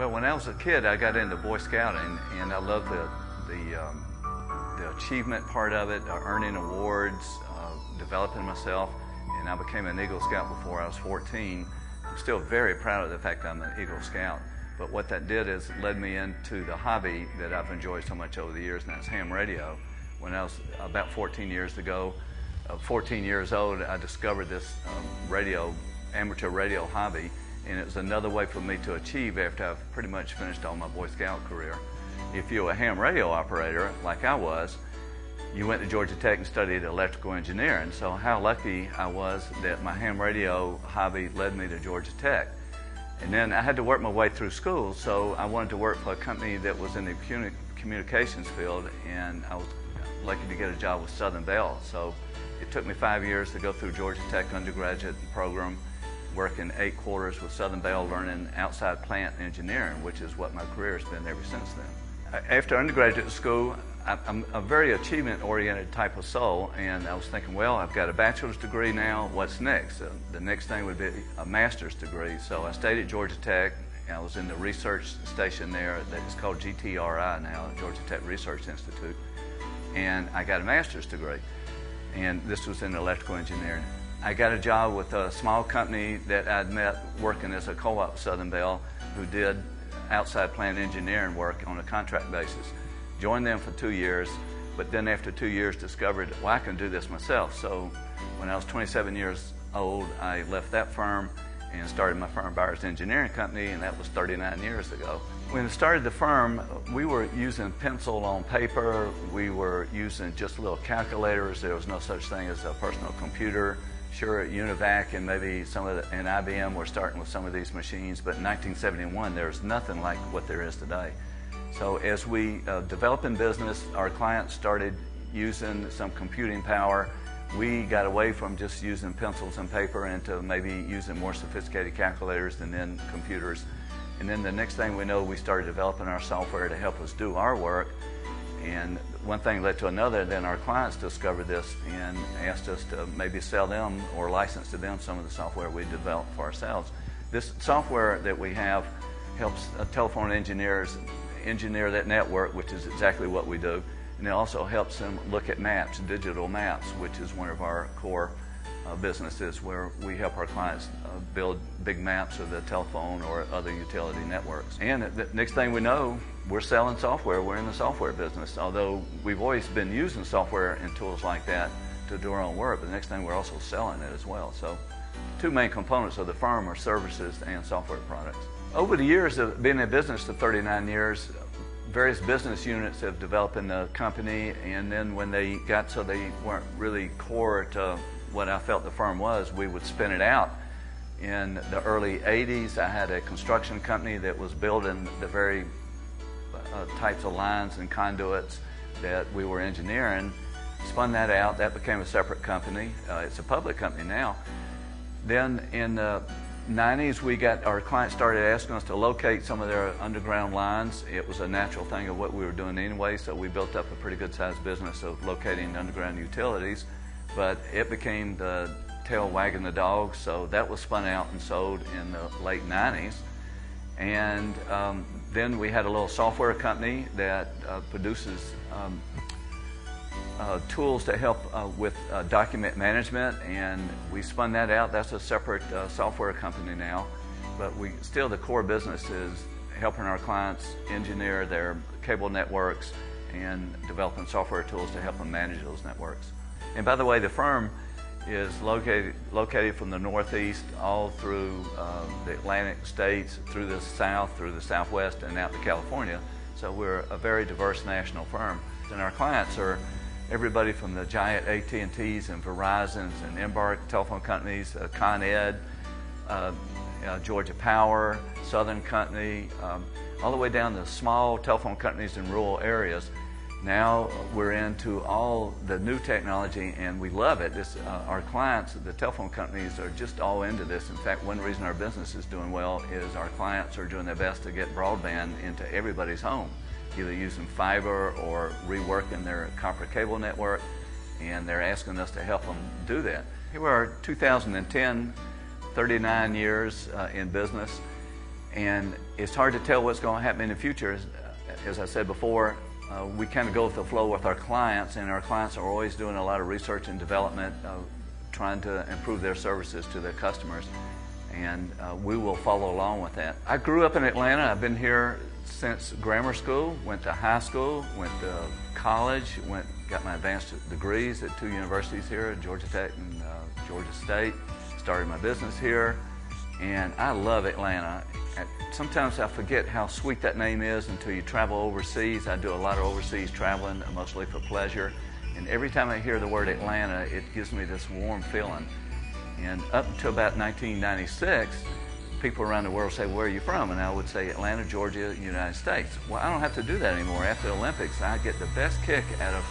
Well, when I was a kid, I got into Boy Scouting, and I loved the achievement part of it, earning awards, developing myself, and I became an Eagle Scout before I was 14. I'm still very proud of the fact I'm an Eagle Scout, but what that did is led me into the hobby that I've enjoyed so much over the years, and that's ham radio. When I was about 14 years old, I discovered this amateur radio hobby, and it was another way for me to achieve after I've pretty much finished all my Boy Scout career. If you're a ham radio operator, like I was, you went to Georgia Tech and studied electrical engineering. So how lucky I was that my ham radio hobby led me to Georgia Tech. And then I had to work my way through school, so I wanted to work for a company that was in the communications field, and I was lucky to get a job with Southern Bell. So it took me 5 years to go through Georgia Tech undergraduate program, working 8 quarters with Southern Bell, learning outside plant engineering, which is what my career has been ever since then. After undergraduate school, I'm a very achievement-oriented type of soul, and I was thinking, well, I've got a bachelor's degree now, what's next? The next thing would be a master's degree. So I stayed at Georgia Tech. I was in the research station there that is called GTRI now, Georgia Tech Research Institute, and I got a master's degree, and this was in electrical engineering. I got a job with a small company that I'd met working as a co-op Southern Bell, who did outside plant engineering work on a contract basis. Joined them for 2 years, but then after 2 years discovered, well, I can do this myself. So when I was 27 years old, I left that firm and started my firm, Byers Engineering Company, and that was 39 years ago. When I started the firm, we were using pencil on paper. We were using just little calculators. There was no such thing as a personal computer. Sure, UNIVAC and maybe and IBM were starting with some of these machines, but in 1971 there's nothing like what there is today. So as we developed in business, our clients started using some computing power. We got away from just using pencils and paper into maybe using more sophisticated calculators and then computers. And then the next thing we know, we started developing our software to help us do our work. And one thing led to another, then our clients discovered this and asked us to maybe sell them or license to them some of the software we developed for ourselves. This software that we have helps telephone engineers engineer that network, which is exactly what we do. And it also helps them look at maps, digital maps, which is one of our core businesses, where we help our clients build big maps of the telephone or other utility networks. And the next thing we know, we're selling software. We're in the software business. Although we've always been using software and tools like that to do our own work, but the next thing we're also selling it as well. So two main components of the firm are services and software products. Over the years of being in business for 39 years, various business units have developed in the company, and then when they got so they weren't really core to what I felt the firm was, we would spin it out. In the early 80s, I had a construction company that was building the very types of lines and conduits that we were engineering. Spun that out. That became a separate company. It's a public company now. Then in the 90s, our clients started asking us to locate some of their underground lines. It was a natural thing of what we were doing anyway, so we built up a pretty good sized business of locating underground utilities. But it became the tail wagging the dog, so that was spun out and sold in the late 90s. And then we had a little software company that produces tools to help with document management, and we spun that out. That's a separate software company now, but still the core business is helping our clients engineer their cable networks and developing software tools to help them manage those networks. And by the way, the firm is located from the Northeast all through the Atlantic states, through the South, through the Southwest, and out to California. So we're a very diverse national firm. And our clients are everybody from the giant AT&Ts and Verizons and Embark telephone companies, Con Ed, Georgia Power, Southern Company, all the way down to small telephone companies in rural areas. Now we're into all the new technology, and we love it. Our clients, the telephone companies, are just all into this. In fact, one reason our business is doing well is our clients are doing their best to get broadband into everybody's home, either using fiber or reworking their copper cable network, and they're asking us to help them do that. Here we are, 2010, 39 years in business, And it's hard to tell what's going to happen in the future. As I said before, we kind of go with the flow with our clients, and our clients are always doing a lot of research and development, trying to improve their services to their customers, and we will follow along with that. I grew up in Atlanta. I've been here since grammar school, went to high school, went to college, got my advanced degrees at 2 universities here, Georgia Tech and Georgia State, started my business here, and I love Atlanta. Sometimes I forget how sweet that name is until you travel overseas. I do a lot of overseas traveling, mostly for pleasure. And every time I hear the word Atlanta, it gives me this warm feeling. And up until about 1996, people around the world say, "Where are you from?" And I would say, "Atlanta, Georgia, United States." Well, I don't have to do that anymore. After the Olympics, I get the best kick out of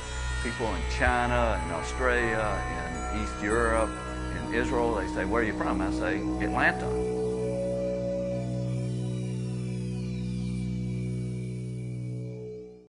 people in China, and Australia, and East Europe, and Israel. They say, "Where are you from?" I say, "Atlanta."